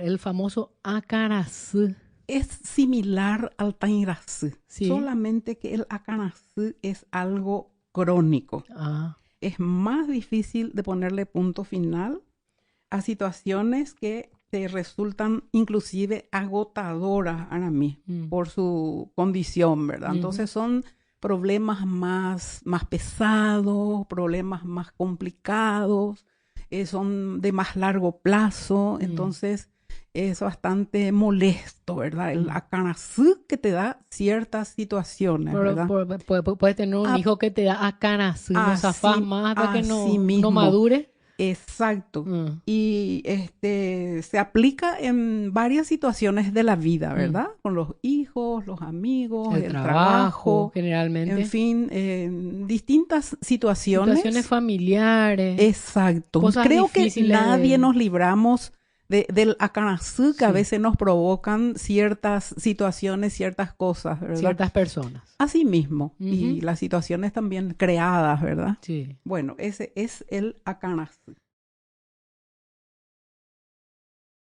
el famoso acarasú. Es similar al tairasú, Sí. solamente que el acarasú es algo crónico. Ah, Es más difícil de ponerle punto final a situaciones que te resultan inclusive agotadoras para mí por su condición, ¿verdad? Entonces son problemas más pesados, problemas más complicados, son de más largo plazo, entonces es bastante molesto, ¿verdad? El acanazú que te da ciertas situaciones, ¿verdad? puedes tener un Ah, hijo que te da acarasú, no zafás más hasta que así no mismo. madure. Exacto. Y se aplica en varias situaciones de la vida, ¿verdad? Con los hijos, los amigos, El el trabajo, trabajo, generalmente. en fin, en distintas Situaciones situaciones. familiares, Exacto. cosas Creo que difíciles nadie nos libramos del acanazú que a Sí. veces nos provocan ciertas situaciones, ciertas cosas, ¿verdad? ciertas personas. Así mismo. Y las situaciones también creadas, ¿verdad? Sí. Bueno, ese es el acanazú.